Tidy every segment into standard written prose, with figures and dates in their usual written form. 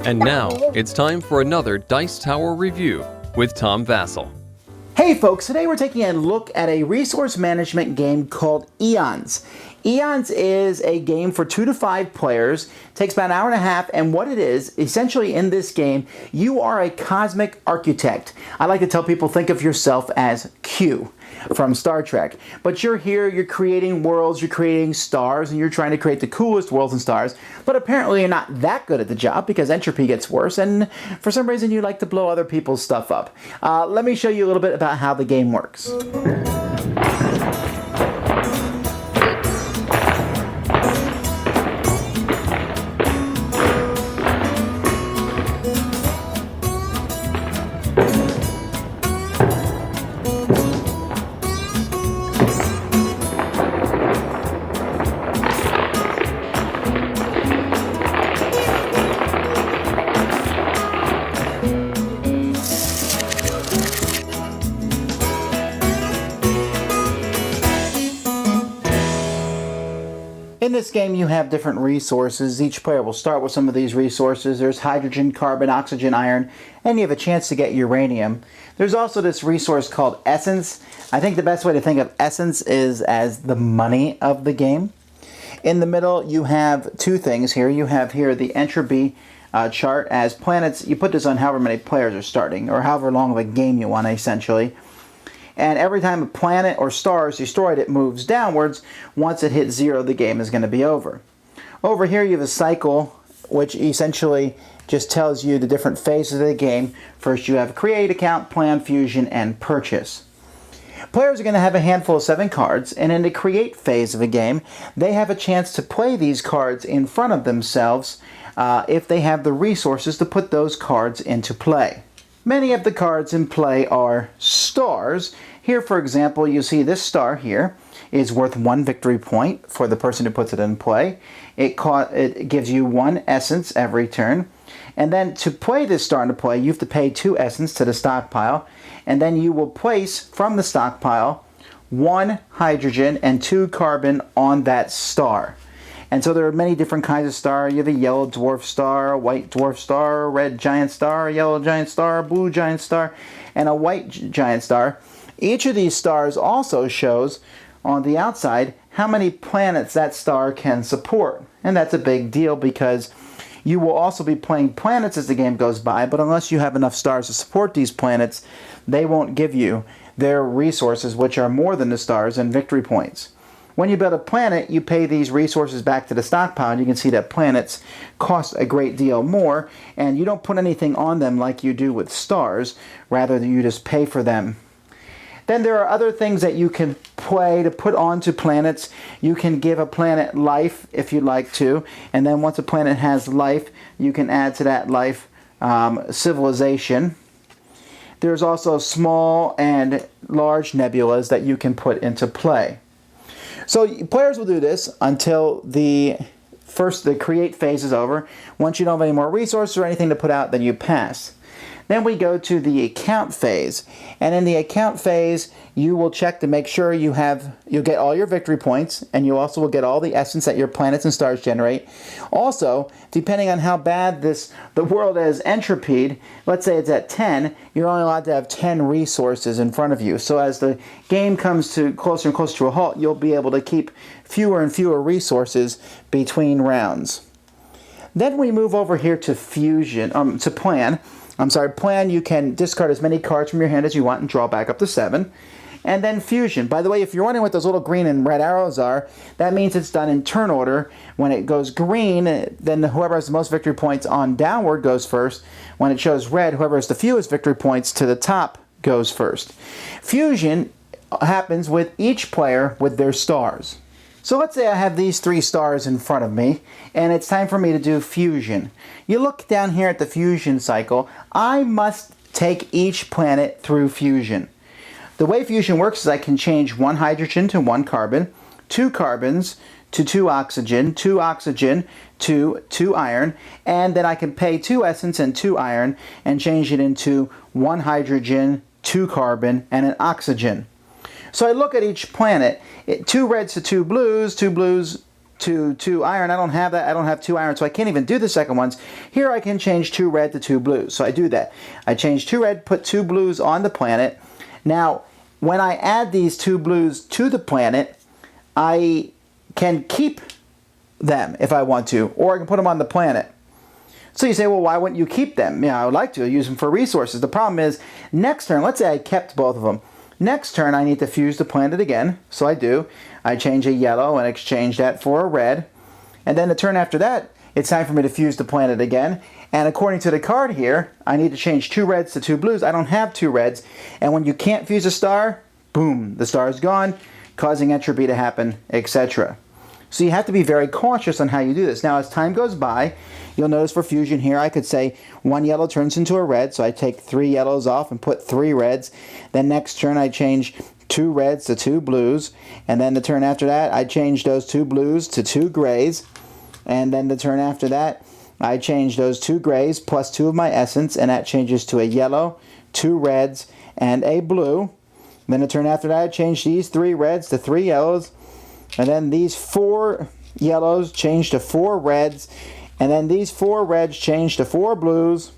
And now, it's time for another Dice Tower review with Tom Vasel. Hey folks, today we're taking a look at a resource management game called EONS. EONS is a game for 2 to 5 players, takes about an hour and a half, and what it is, essentially in this game, you are a cosmic architect. I like to tell people, think of yourself as Q from Star Trek. But you're here, you're creating worlds, you're creating stars, and you're trying to create the coolest worlds and stars, but apparently you're not that good at the job because entropy gets worse, and for some reason you like to blow other people's stuff up. Let me show you a little bit about how the game works. In this game, you have different resources. Each player will start with some of these resources. There's hydrogen, carbon, oxygen, iron, and you have a chance to get uranium. There's also this resource called essence. I think the best way to think of essence is as the money of the game. In the middle, you have two things here. You have here the entropy chart as planets. You put this on however many players are starting, or however long of a game you want, essentially. And every time a planet or star is destroyed, it moves downwards. Once it hits 0, the game is going to be over. Over here you have a cycle, which essentially just tells you the different phases of the game. First you have create, account, plan, fusion, and purchase. Players are going to have a handful of 7 cards, and in the create phase of a game, they have a chance to play these cards in front of themselves if they have the resources to put those cards into play. Many of the cards in play are stars. Here, for example, you see this star here is worth 1 victory point for the person who puts it in play. It gives you 1 essence every turn. And then to play this star into play, you have to pay 2 essence to the stockpile. And then you will place from the stockpile 1 hydrogen and 2 carbon on that star. And so there are many different kinds of stars. You have a yellow dwarf star, a white dwarf star, a red giant star, a yellow giant star, a blue giant star, and a white giant star. Each of these stars also shows on the outside how many planets that star can support. And that's a big deal because you will also be playing planets as the game goes by, but unless you have enough stars to support these planets, they won't give you their resources, which are more than the stars, and victory points. When you build a planet, you pay these resources back to the stockpile, and you can see that planets cost a great deal more, and you don't put anything on them like you do with stars, rather you just pay for them. Then there are other things that you can play to put onto planets. You can give a planet life if you'd like to, and then once a planet has life, you can add to that life civilization. There's also small and large nebulas that you can put into play. So players will do this until the create phase is over. Once you don't have any more resources or anything to put out, then you pass. Then we go to the account phase. And in the account phase, you will check to make sure you'll get all your victory points, and you also will get all the essence that your planets and stars generate. Also, depending on how bad the world is entropied, let's say it's at 10, you're only allowed to have 10 resources in front of you. So as the game comes to closer and closer to a halt, you'll be able to keep fewer and fewer resources between rounds. Then we move over here to plan. Plan, you can discard as many cards from your hand as you want and draw back up to 7. And then fusion. By the way, if you're wondering what those little green and red arrows are, that means it's done in turn order. When it goes green, then whoever has the most victory points on downward goes first. When it shows red, whoever has the fewest victory points to the top goes first. Fusion happens with each player with their stars. So let's say I have these 3 stars in front of me, and it's time for me to do fusion. You look down here at the fusion cycle. I must take each planet through fusion. The way fusion works is I can change 1 hydrogen to 1 carbon, 2 carbons to 2 oxygen, 2 oxygen to 2 iron, and then I can pay 2 essence and 2 iron and change it into 1 hydrogen, 2 carbon, and an oxygen. So I look at each planet, 2 reds to 2 blues to 2 iron. I don't have that. I don't have 2 iron, so I can't even do the second ones. Here I can change 2 red to 2 blues. So I do that. I change 2 red, put 2 blues on the planet. Now, when I add these 2 blues to the planet, I can keep them if I want to, or I can put them on the planet. So you say, well, why wouldn't you keep them? Yeah, I would like to use them for resources. The problem is, next turn, let's say I kept both of them. Next turn, I need to fuse the planet again. So I do. I change a yellow and exchange that for a red. And then the turn after that, it's time for me to fuse the planet again. And according to the card here, I need to change 2 reds to 2 blues. I don't have 2 reds. And when you can't fuse a star, boom, the star is gone, causing entropy to happen, etc. So you have to be very cautious on how you do this. Now, as time goes by, you'll notice for fusion here, I could say 1 yellow turns into a red, so I take 3 yellows off and put 3 reds. Then next turn, I change 2 reds to 2 blues. And then the turn after that, I change those 2 blues to 2 grays. And then the turn after that, I change those 2 grays plus 2 of my essence, and that changes to a yellow, 2 reds, and a blue. Then the turn after that, I change these 3 reds to 3 yellows. And then these 4 yellows change to 4 reds. And then these 4 reds change to 4 blues.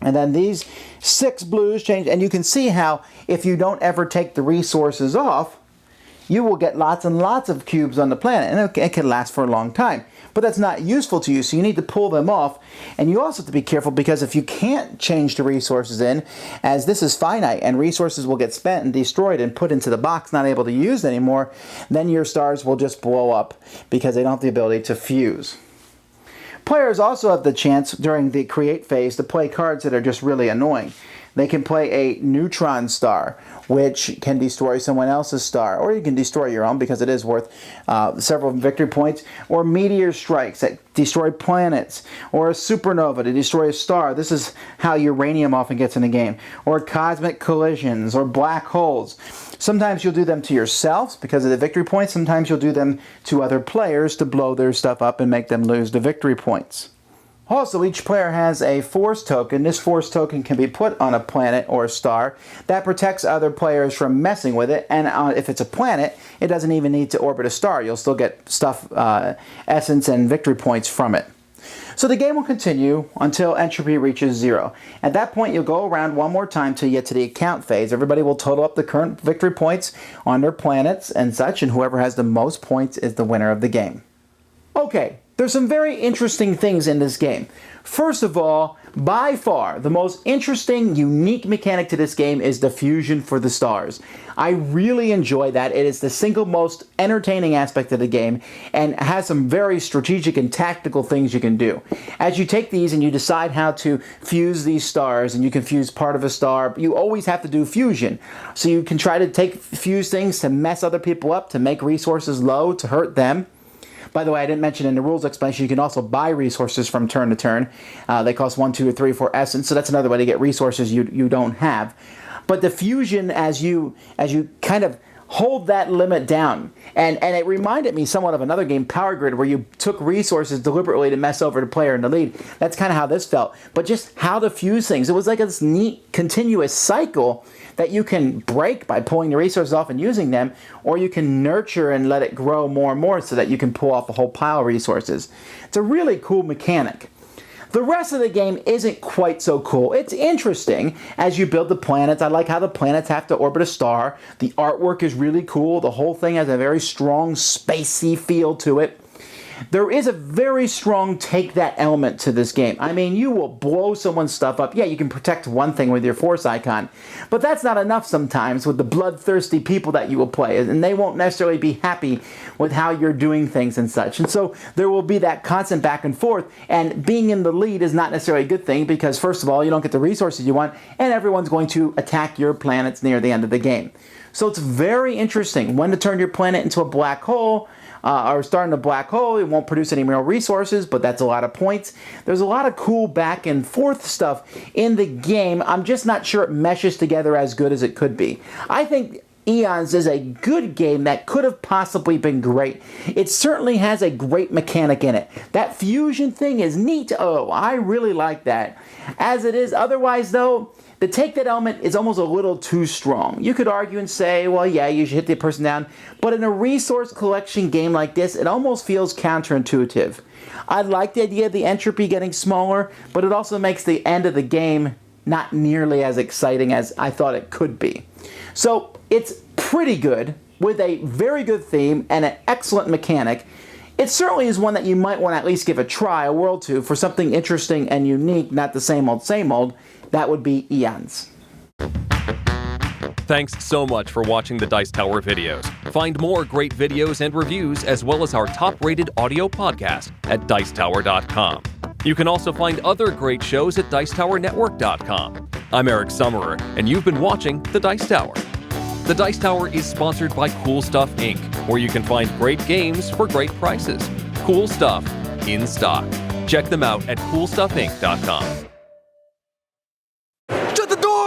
And then these 6 blues change. And you can see how if you don't ever take the resources off, you will get lots and lots of cubes on the planet. And it can last for a long time. But that's not useful to you, so you need to pull them off. And you also have to be careful, because if you can't change the resources in, as this is finite and resources will get spent and destroyed and put into the box, not able to use anymore, then your stars will just blow up because they don't have the ability to fuse. Players also have the chance during the create phase to play cards that are just really annoying. They can play a neutron star, which can destroy someone else's star, or you can destroy your own because it is worth several victory points, or meteor strikes that destroy planets, or a supernova to destroy a star. This is how uranium often gets in the game, or cosmic collisions, or black holes. Sometimes you'll do them to yourselves because of the victory points. Sometimes you'll do them to other players to blow their stuff up and make them lose the victory points. Also, each player has a force token. This force token can be put on a planet or a star. That protects other players from messing with it. And if it's a planet, it doesn't even need to orbit a star. You'll still get stuff, essence and victory points from it. So the game will continue until entropy reaches 0. At that point, you'll go around one more time till you get to the account phase. Everybody will total up the current victory points on their planets and such, and whoever has the most points is the winner of the game. Okay. There's some very interesting things in this game. First of all, by far, the most interesting, unique mechanic to this game is the fusion for the stars. I really enjoy that. It is the single most entertaining aspect of the game and has some very strategic and tactical things you can do. As you take these and you decide how to fuse these stars, and you can fuse part of a star, you always have to do fusion. So you can try to fuse things to mess other people up, to make resources low, to hurt them. By the way, I didn't mention in the rules explanation, you can also buy resources from turn to turn. They cost 1, 2, or 3, 4 essence, so that's another way to get resources you don't have. But the fusion, as you kind of hold that limit down, and it reminded me somewhat of another game, Power Grid, where you took resources deliberately to mess over the player in the lead. That's kind of how this felt. But just how to fuse things. It was like this neat, continuous cycle that you can break by pulling the resources off and using them, or you can nurture and let it grow more and more so that you can pull off a whole pile of resources. It's a really cool mechanic. The rest of the game isn't quite so cool. It's interesting as you build the planets. I like how the planets have to orbit a star. The artwork is really cool. The whole thing has a very strong spacey feel to it. There is a very strong take that element to this game. I mean, you will blow someone's stuff up. Yeah, you can protect one thing with your force icon, but that's not enough sometimes with the bloodthirsty people that you will play, and they won't necessarily be happy with how you're doing things and such. And so there will be that constant back and forth, and being in the lead is not necessarily a good thing because, first of all, you don't get the resources you want, and everyone's going to attack your planets near the end of the game. So it's very interesting when to turn your planet into a black hole, or starting a black hole. It won't produce any more resources, but that's a lot of points. There's a lot of cool back and forth stuff in the game. I'm just not sure it meshes together as good as it could be. I think EONS is a good game that could have possibly been great. It certainly has a great mechanic in it. That fusion thing is neat. Oh, I really like that. As it is, otherwise though, the take that element is almost a little too strong. You could argue and say, well, yeah, you should hit the person down, but in a resource collection game like this, it almost feels counterintuitive. I like the idea of the entropy getting smaller, but it also makes the end of the game not nearly as exciting as I thought it could be. So it's pretty good, with a very good theme and an excellent mechanic. It certainly is one that you might want to at least give a try, a whirl to, for something interesting and unique, not the same old. That would be EONS. Thanks so much for watching the Dice Tower videos. Find more great videos and reviews, as well as our top-rated audio podcast at Dicetower.com. You can also find other great shows at DicetowerNetwork.com. I'm Eric Summerer, and you've been watching The Dice Tower. The Dice Tower is sponsored by Cool Stuff Inc., where you can find great games for great prices. Cool stuff in stock. Check them out at CoolStuffInc.com. Shut the door!